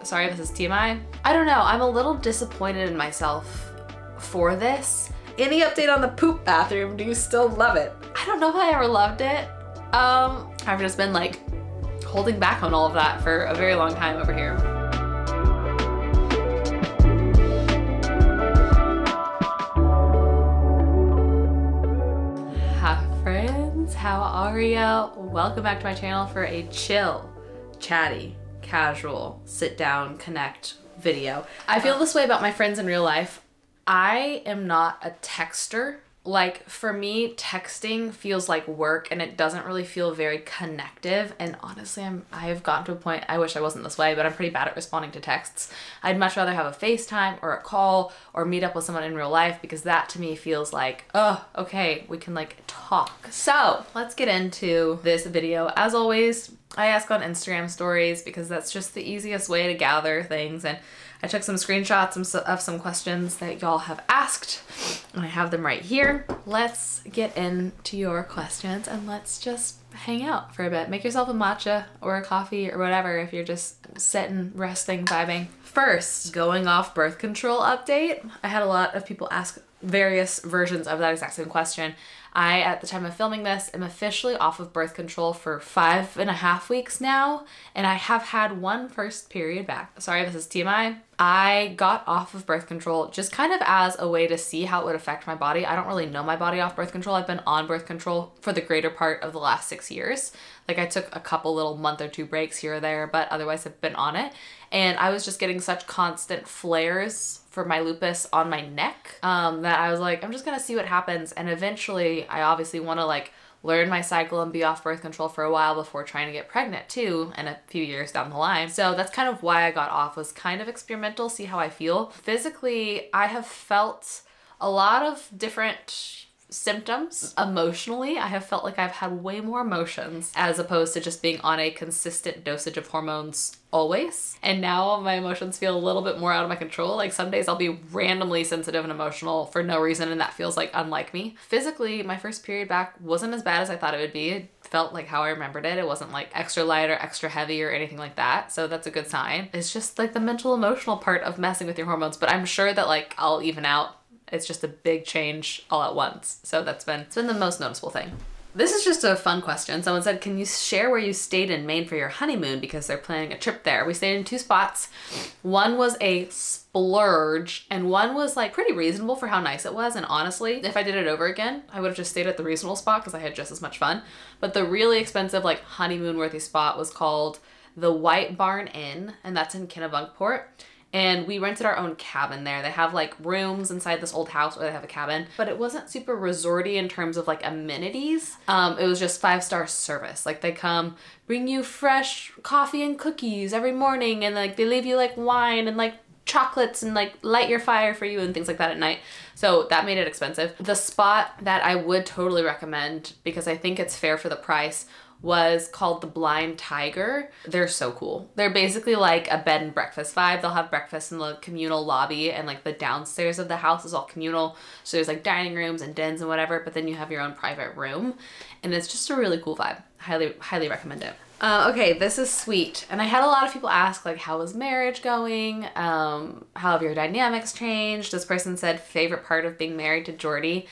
Sorry, this is TMI. I don't know, I'm a little disappointed in myself for this. Any update on the poop bathroom? Do you still love it? I don't know if I ever loved it. I've just been like holding back on all of that for a very long time over here. Hi friends, how are ya? Welcome back to my channel for a chill, chatty, casual, sit down, connect video. I feel this way about my friends in real life. I am not a texter. Like, for me, texting feels like work and it doesn't really feel very connective. And honestly, I've gotten to a point, I wish I wasn't this way, but I'm pretty bad at responding to texts. I'd much rather have a FaceTime or a call or meet up with someone in real life, because that to me feels like, oh, okay, we can like talk. So let's get into this video. As always, I ask on Instagram stories because that's just the easiest way to gather things, and I took some screenshots of some questions that y'all have asked, and I have them right here. Let's get into your questions and let's just hang out for a bit. Make yourself a matcha or a coffee or whatever if you're just sitting, resting, vibing. First, going off birth control update. I had a lot of people ask various versions of that exact same question. I, at the time of filming this, am officially off of birth control for 5.5 weeks now, and I have had one first period back. Sorry, this is TMI. I got off of birth control just kind of as a way to see how it would affect my body. I don't really know my body off birth control. I've been on birth control for the greater part of the last 6 years. Like, I took a couple little month or two breaks here or there, but otherwise I've been on it. And I was just getting such constant flares for my lupus on my neck that I was like, I'm just gonna see what happens. And eventually I obviously want to like learn my cycle and be off birth control for a while before trying to get pregnant too, and a few years down the line. So that's kind of why I got off, was kind of experimental, see how I feel. Physically, I have felt a lot of different symptoms. Emotionally, I have felt like I've had way more emotions as opposed to just being on a consistent dosage of hormones always. And now my emotions feel a little bit more out of my control. Like, some days I'll be randomly sensitive and emotional for no reason, and that feels like unlike me. Physically, my first period back wasn't as bad as I thought it would be. It felt like how I remembered it. It wasn't like extra light or extra heavy or anything like that. So that's a good sign. It's just like the mental emotional part of messing with your hormones, but I'm sure that like I'll even out. It's just a big change all at once. So it's been the most noticeable thing. This is just a fun question. Someone said, can you share where you stayed in Maine for your honeymoon, because they're planning a trip there? We stayed in 2 spots. One was a splurge and one was like pretty reasonable for how nice it was. And honestly, if I did it over again, I would have just stayed at the reasonable spot because I had just as much fun. But the really expensive like honeymoon worthy spot was called the White Barn Inn, and that's in Kennebunkport. And we rented our own cabin there. They have like rooms inside this old house where they have a cabin, but it wasn't super resorty in terms of like amenities. It was just 5-star service. Like, they come bring you fresh coffee and cookies every morning, and like they leave you like wine and like chocolates and like light your fire for you and things like that at night. So that made it expensive. The spot that I would totally recommend, because I think it's fair for the price, was called the Blind Tiger. They're so cool. They're basically like a bed and breakfast vibe. They'll have breakfast in the communal lobby, and like the downstairs of the house is all communal. So there's like dining rooms and dens and whatever, but then you have your own private room, and it's just a really cool vibe. Highly, highly recommend it. Okay, this is sweet. And I had a lot of people ask like, how is marriage going? How have your dynamics changed? This person said favorite part of being married to Jordy.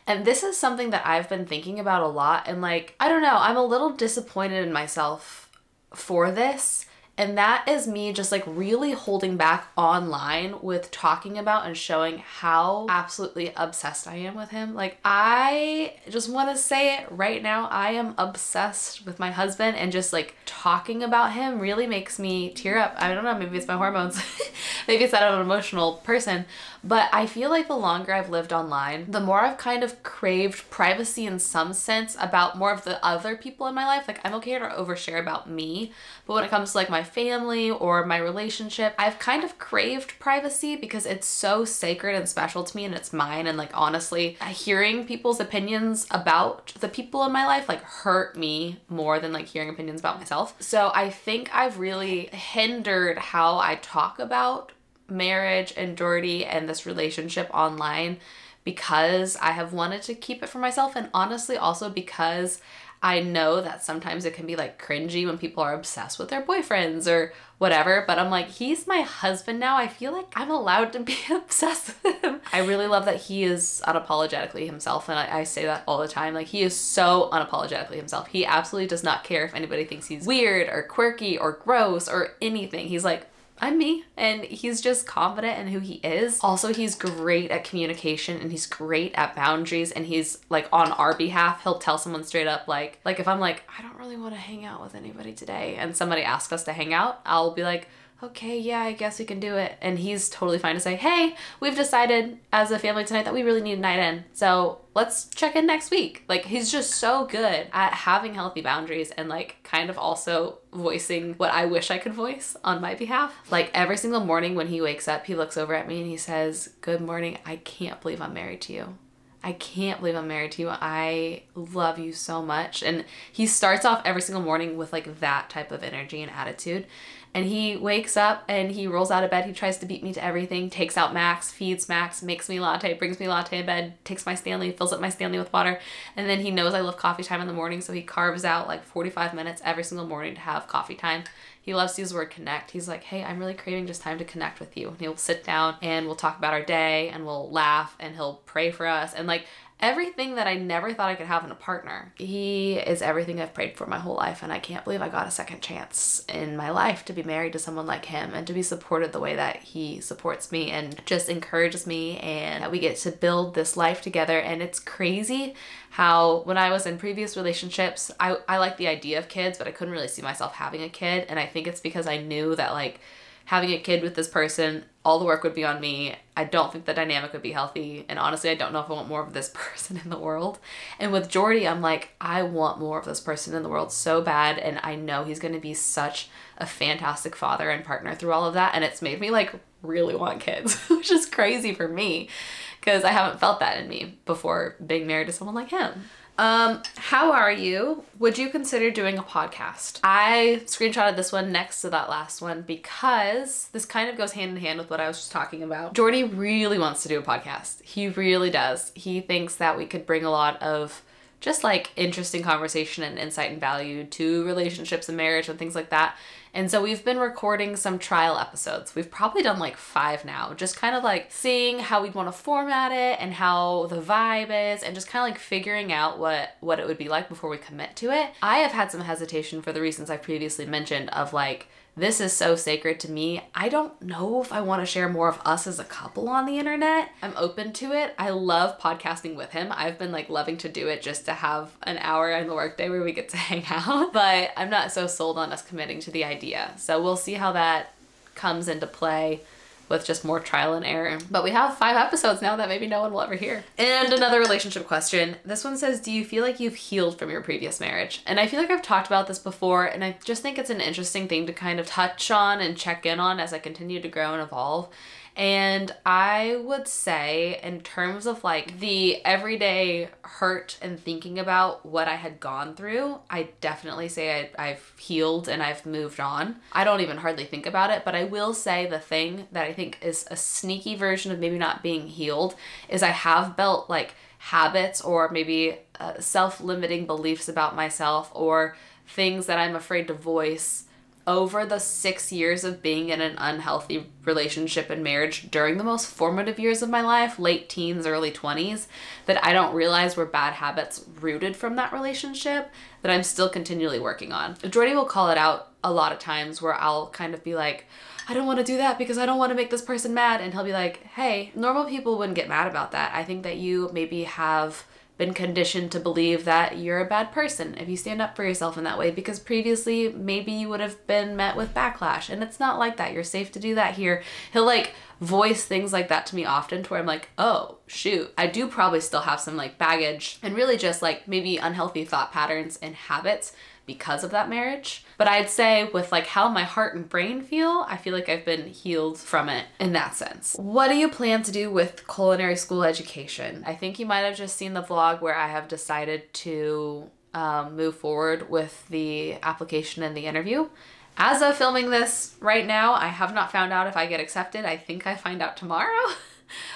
And this is something that I've been thinking about a lot, and like, I don't know, I'm a little disappointed in myself for this. And that is me just like really holding back online with talking about and showing how absolutely obsessed I am with him. Like, I just want to say it right now. I am obsessed with my husband, and just like talking about him really makes me tear up. I don't know, maybe it's my hormones. Maybe it's that I'm an emotional person. But I feel like the longer I've lived online, the more I've kind of craved privacy in some sense about more of the other people in my life. Like, I'm okay to overshare about me, but when it comes to like my family or my relationship, I've kind of craved privacy because it's so sacred and special to me, and it's mine. And like, honestly, hearing people's opinions about the people in my life like hurt me more than like hearing opinions about myself. So I think I've really hindered how I talk about marriage and Jordy and this relationship online, because I have wanted to keep it for myself, and honestly also because I know that sometimes it can be like cringy when people are obsessed with their boyfriends or whatever, but I'm like, he's my husband now. I feel like I'm allowed to be obsessed with him. I really love that he is unapologetically himself, and I say that all the time. Like, he is so unapologetically himself. He absolutely does not care if anybody thinks he's weird or quirky or gross or anything. He's like, I'm me, and he's just confident in who he is. Also, he's great at communication, and he's great at boundaries, and he's like, on our behalf, he'll tell someone straight up, like if I'm like, I don't really want to hang out with anybody today, and somebody asks us to hang out, I'll be like, okay, yeah, I guess we can do it. And he's totally fine to say, hey, we've decided as a family tonight that we really need a night in, so let's check in next week. Like, he's just so good at having healthy boundaries and like kind of also voicing what I wish I could voice on my behalf. Like, every single morning when he wakes up, he looks over at me and he says, good morning, I can't believe I'm married to you. I can't believe I'm married to you. I love you so much. And he starts off every single morning with like that type of energy and attitude. And he wakes up and he rolls out of bed. He tries to beat me to everything, takes out Max, feeds Max, makes me latte, brings me latte in bed, takes my Stanley, fills up my Stanley with water. And then he knows I love coffee time in the morning, so he carves out like 45 minutes every single morning to have coffee time. He loves to use the word connect. He's like, hey, I'm really craving just time to connect with you. And he'll sit down and we'll talk about our day and we'll laugh and he'll pray for us. And like, everything that I never thought I could have in a partner. He is everything I've prayed for my whole life, and I can't believe I got a second chance in my life to be married to someone like him and to be supported the way that he supports me and just encourages me, and that we get to build this life together. And it's crazy how when I was in previous relationships, I liked the idea of kids, but I couldn't really see myself having a kid. And I think it's because I knew that like having a kid with this person, all the work would be on me. I don't think the dynamic would be healthy. And honestly, I don't know if I want more of this person in the world. And with Jordy, I'm like, I want more of this person in the world so bad. And I know he's going to be such a fantastic father and partner through all of that. And it's made me like really want kids, which is crazy for me because I haven't felt that in me before being married to someone like him. How are you? Would you consider doing a podcast? I screenshotted this one next to that last one because this kind of goes hand in hand with what I was just talking about. Jordy really wants to do a podcast. He really does. He thinks that we could bring a lot of just like interesting conversation and insight and value to relationships and marriage and things like that. And so we've been recording some trial episodes. We've probably done like 5 now, just kind of like seeing how we'd want to format it and how the vibe is and just kind of like figuring out what it would be like before we commit to it. I have had some hesitation for the reasons I've previously mentioned of like, this is so sacred to me. I don't know if I want to share more of us as a couple on the internet. I'm open to it. I love podcasting with him. I've been like loving to do it just to have an hour in the workday where we get to hang out, but I'm not so sold on us committing to the idea. So we'll see how that comes into play with just more trial and error. But we have 5 episodes now that maybe no one will ever hear. And another relationship question. This one says, do you feel like you've healed from your previous marriage? And I feel like I've talked about this before, and I just think it's an interesting thing to kind of touch on and check in on as I continue to grow and evolve. And I would say in terms of like the everyday hurt and thinking about what I had gone through, I definitely say I've healed and I've moved on. I don't even hardly think about it, but I will say the thing that I think is a sneaky version of maybe not being healed is I have built like habits or maybe self-limiting beliefs about myself or things that I'm afraid to voice over the 6 years of being in an unhealthy relationship and marriage during the most formative years of my life, late teens, early 20s, that I don't realize were bad habits rooted from that relationship that I'm still continually working on. Jordy will call it out a lot of times where I'll kind of be like, I don't want to do that because I don't want to make this person mad. And he'll be like, hey, normal people wouldn't get mad about that. I think that you maybe have been conditioned to believe that you're a bad person if you stand up for yourself in that way because previously maybe you would have been met with backlash, and it's not like that. You're safe to do that here. He'll like voice things like that to me often to where I'm like, oh shoot, I do probably still have some like baggage and really just like maybe unhealthy thought patterns and habits because of that marriage. But I'd say with like how my heart and brain feel, I feel like I've been healed from it in that sense. What do you plan to do with culinary school education? I think you might have just seen the vlog where I have decided to move forward with the application and the interview. As of filming this right now, I have not found out if I get accepted. I think I find out tomorrow.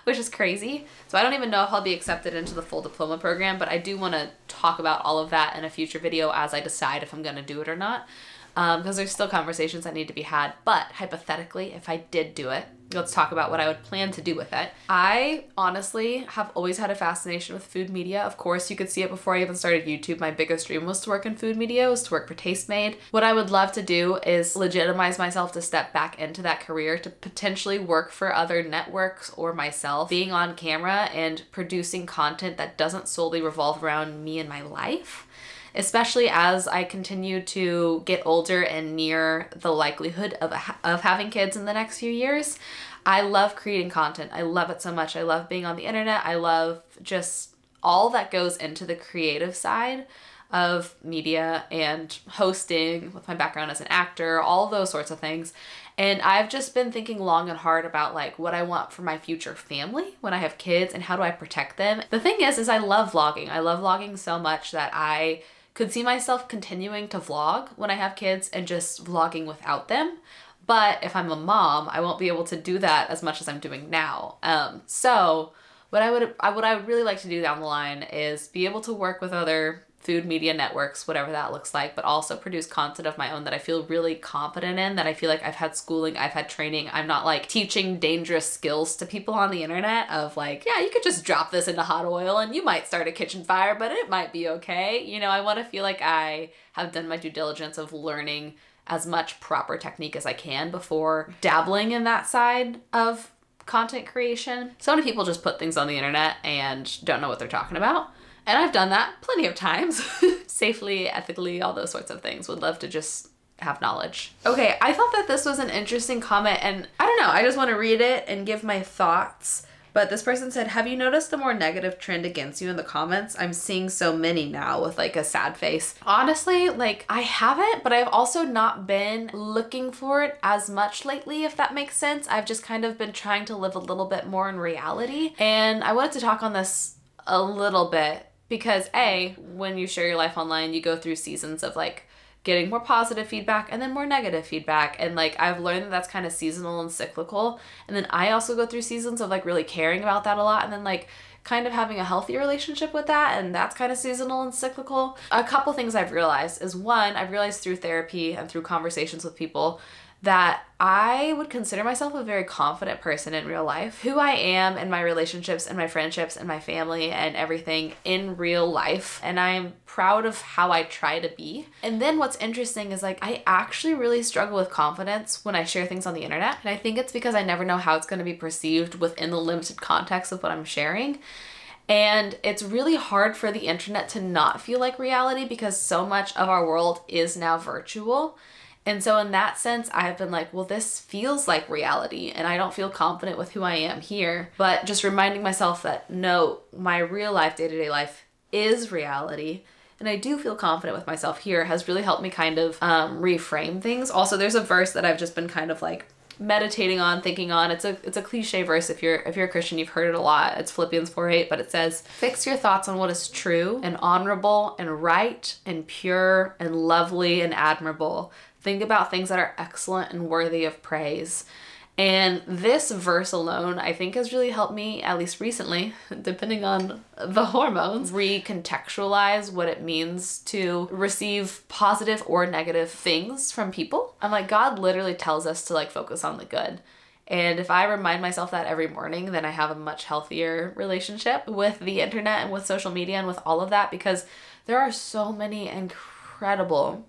which is crazy. So I don't even know if I'll be accepted into the full diploma program, but I do want to talk about all of that in a future video as I decide if I'm going to do it or not. Because there's still conversations that need to be had. But hypothetically, if I did do it, let's talk about what I would plan to do with it. I honestly have always had a fascination with food media. Of course, you could see it before I even started YouTube. My biggest dream was to work in food media, was to work for Tastemade. What I would love to do is legitimize myself to step back into that career, to potentially work for other networks or myself, being on camera and producing content that doesn't solely revolve around me and my life. Especially as I continue to get older and near the likelihood of having kids in the next few years. I love creating content. I love it so much. I love being on the internet. I love just all that goes into the creative side of media and hosting with my background as an actor, all those sorts of things. And I've just been thinking long and hard about like what I want for my future family when I have kids and how do I protect them. The thing is I love vlogging. I love vlogging so much that I could see myself continuing to vlog when I have kids and just vlogging without them. But if I'm a mom, I won't be able to do that as much as I'm doing now. So what I would really like to do down the line is be able to work with other food media networks, whatever that looks like, but also produce content of my own that I feel really confident in, that I feel like I've had schooling, I've had training. I'm not like teaching dangerous skills to people on the internet of like, yeah, you could just drop this into hot oil and you might start a kitchen fire, but it might be okay. You know, I want to feel like I have done my due diligence of learning as much proper technique as I can before dabbling in that side of content creation. So many people just put things on the internet and don't know what they're talking about. And I've done that plenty of times. Safely, ethically, all those sorts of things. Would love to just have knowledge. Okay, I thought that this was an interesting comment, and I don't know, I just want to read it and give my thoughts. But this person said, have you noticed a more negative trend against you in the comments? I'm seeing so many now with like a sad face. Honestly, like I haven't, but I've also not been looking for it as much lately, if that makes sense. I've just kind of been trying to live a little bit more in reality. And I wanted to talk on this a little bit because when you share your life online, you go through seasons of like getting more positive feedback and then more negative feedback. And like, I've learned that that's kind of seasonal and cyclical. And then I also go through seasons of like really caring about that a lot. And then like kind of having a healthy relationship with that. And that's kind of seasonal and cyclical. A couple things I've realized is one, I've realized through therapy and through conversations with people that I would consider myself a very confident person in real life. Who I am in my relationships and my friendships and my family and everything in real life. And I'm proud of how I try to be. And then what's interesting is like, I actually really struggle with confidence when I share things on the internet. And I think it's because I never know how it's going to be perceived within the limited context of what I'm sharing. And it's really hard for the internet to not feel like reality because so much of our world is now virtual. And so in that sense, I've been like, well, this feels like reality and I don't feel confident with who I am here. But just reminding myself that no, my real life, day-to-day life is reality. And I do feel confident with myself here has really helped me kind of reframe things. Also, there's a verse that I've just been kind of like meditating on, thinking on. It's a cliche verse. If you're a Christian, you've heard it a lot. It's Philippians 4:8, but it says, fix your thoughts on what is true and honorable and right and pure and lovely and admirable. Think about things that are excellent and worthy of praise. And this verse alone, I think, has really helped me, at least recently, depending on the hormones, recontextualize what it means to receive positive or negative things from people. I'm like, God literally tells us to like focus on the good. And if I remind myself that every morning, then I have a much healthier relationship with the internet and with social media and with all of that, because there are so many incredible,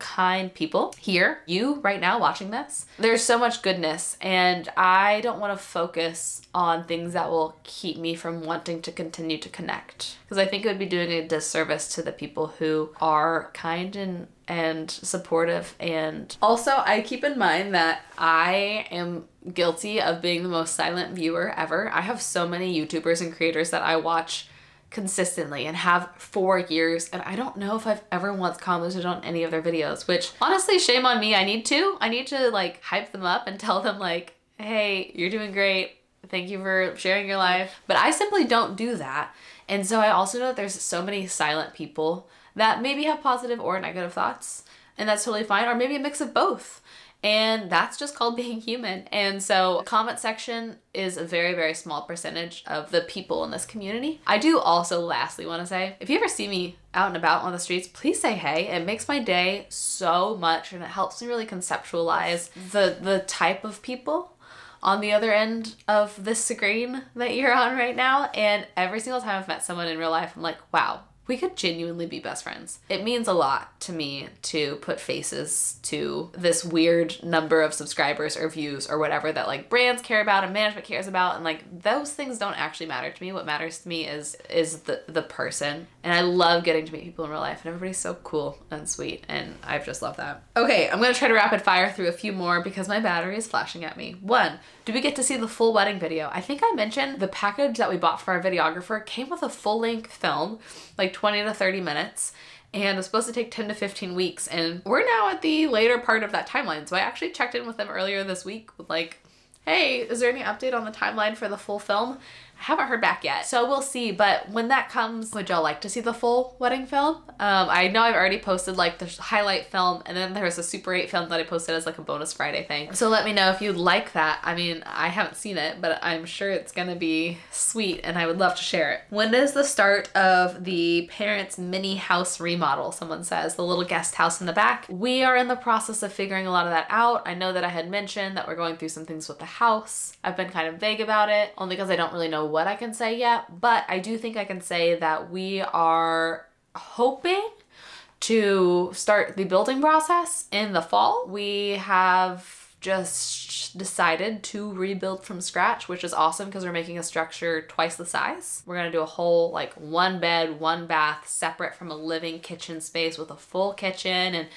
kind people here, you right now watching this. There's so much goodness, and I don't want to focus on things that will keep me from wanting to continue to connect, because I think it would be doing a disservice to the people who are kind and supportive. And also, I keep in mind that I am guilty of being the most silent viewer ever. I have so many YouTubers and creators that I watch consistently and have for years, and I don't know if I've ever once commented on any of their videos, which honestly, shame on me. I need to like hype them up and tell them like, hey, you're doing great, thank you for sharing your life. But I simply don't do that. And so I also know that there's so many silent people that maybe have positive or negative thoughts, and that's totally fine, or maybe a mix of both. And that's just called being human. And so comment section is a very, very small percentage of the people in this community. I do also lastly want to say, if you ever see me out and about on the streets, please say hey. It makes my day so much, and it helps me really conceptualize the type of people on the other end of this screen that you're on right now. And every single time I've met someone in real life, I'm like, wow, we could genuinely be best friends. It means a lot to me to put faces to this weird number of subscribers or views or whatever that like brands care about and management cares about. And like those things don't actually matter to me. What matters to me is the person. And I love getting to meet people in real life, and everybody's so cool and sweet, and I've just loved that. Okay, I'm gonna try to rapid fire through a few more because my battery is flashing at me. 1, do we get to see the full wedding video? I think I mentioned the package that we bought for our videographer came with a full-length film, like 20 to 30 minutes, and it was supposed to take 10 to 15 weeks, and we're now at the later part of that timeline. So I actually checked in with them earlier this week with like, hey, is there any update on the timeline for the full film? I haven't heard back yet, so we'll see. But when that comes, would y'all like to see the full wedding film? I know I've already posted like the highlight film, and then there's a Super 8 film that I posted as like a bonus Friday thing. So let me know if you'd like that. I mean, I haven't seen it, but I'm sure it's gonna be sweet, and I would love to share it. When is the start of the parents' mini house remodel? Someone says, the little guest house in the back. We are in the process of figuring a lot of that out. I know that I had mentioned that we're going through some things with the house. I've been kind of vague about it, only because I don't really know what I can say yet, but I do think I can say that we are hoping to start the building process in the fall. We have just decided to rebuild from scratch, which is awesome because we're making a structure twice the size. We're gonna do a whole like 1 bed, 1 bath, separate from a living kitchen space with a full kitchen, and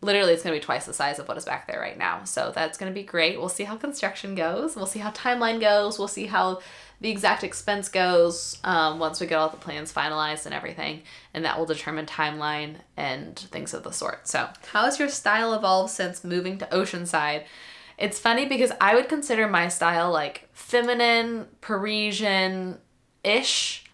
literally it's gonna be twice the size of what is back there right now. So that's gonna be great. We'll see how construction goes. We'll see how timeline goes. We'll see how the exact expense goes once we get all the plans finalized and everything, and that will determine timeline and things of the sort. So how has your style evolved since moving to Oceanside? It's funny because I would consider my style like feminine, Parisian-ish.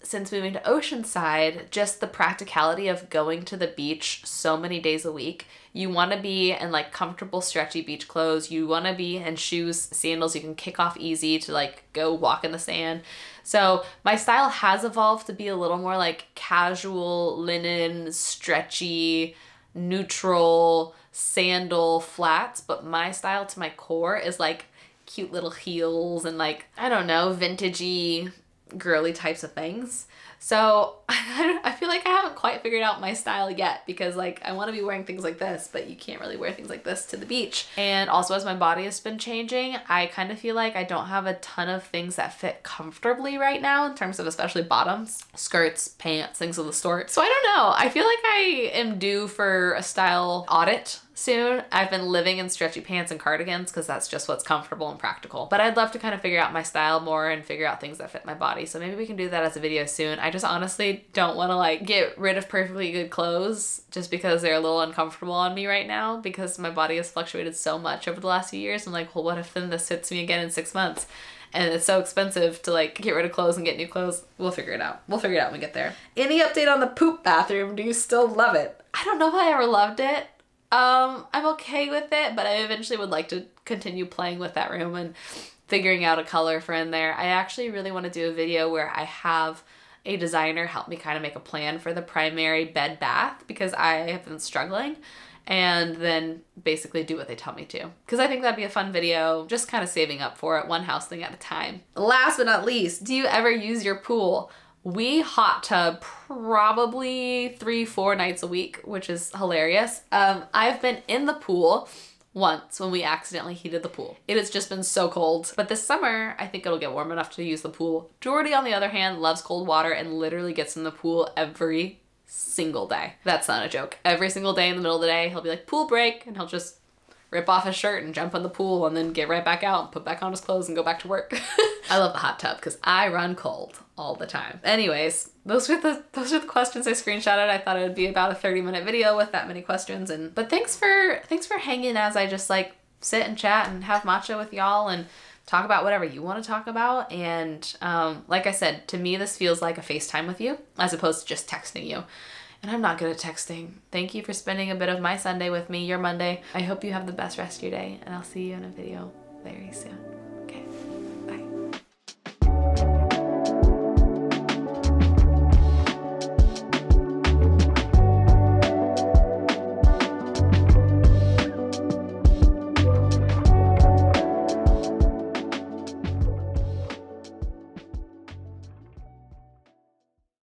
Since moving to Oceanside, just the practicality of going to the beach so many days a week. You want to be in like comfortable, stretchy beach clothes. You want to be in shoes, sandals you can kick off easy to like go walk in the sand. So my style has evolved to be a little more like casual, linen, stretchy, neutral, sandal flats. But my style to my core is like cute little heels and like, I don't know, vintagey, girly types of things. So I feel like I haven't quite figured out my style yet, because like I want to be wearing things like this, but you can't really wear things like this to the beach. And also, as my body has been changing, I kind of feel like I don't have a ton of things that fit comfortably right now in terms of especially bottoms, skirts, pants, things of the sort. So I don't know. I feel like I am due for a style audit soon. I've been living in stretchy pants and cardigans because that's just what's comfortable and practical. But I'd love to kind of figure out my style more and figure out things that fit my body. So maybe we can do that as a video soon. I just honestly don't want to like get rid of perfectly good clothes just because they're a little uncomfortable on me right now, because my body has fluctuated so much over the last few years. I'm like, well, what if then this fits me again in 6 months? And it's so expensive to like get rid of clothes and get new clothes. We'll figure it out. We'll figure it out when we get there. Any update on the poop bathroom? Do you still love it? I don't know if I ever loved it. I'm okay with it, but I eventually would like to continue playing with that room and figuring out a color for in there. I actually really want to do a video where I have a designer help me kind of make a plan for the primary bed bath, because I have been struggling, and then basically do what they tell me to. Because I think that'd be a fun video, just kind of saving up for it, one house thing at a time. Last but not least, do you ever use your pool? We hot tub probably 3-4 nights a week, which is hilarious. I've been in the pool once when we accidentally heated the pool. It has just been so cold. But this summer, I think it'll get warm enough to use the pool. Jordy, on the other hand, loves cold water and literally gets in the pool every single day. That's not a joke. Every single day in the middle of the day, he'll be like, pool break, and he'll just rip off his shirt and jump in the pool and then get right back out and put back on his clothes and go back to work. I love the hot tub because I run cold all the time. Anyways, those are the questions I screenshotted. I thought it would be about a 30-minute video with that many questions. But thanks for hanging as I just like sit and chat and have matcha with y'all and talk about whatever you want to talk about. And like I said, to me this feels like a FaceTime with you as opposed to just texting you. And I'm not good at texting. Thank you for spending a bit of my Sunday with me, your Monday. I hope you have the best rest of your day, and I'll see you in a video very soon.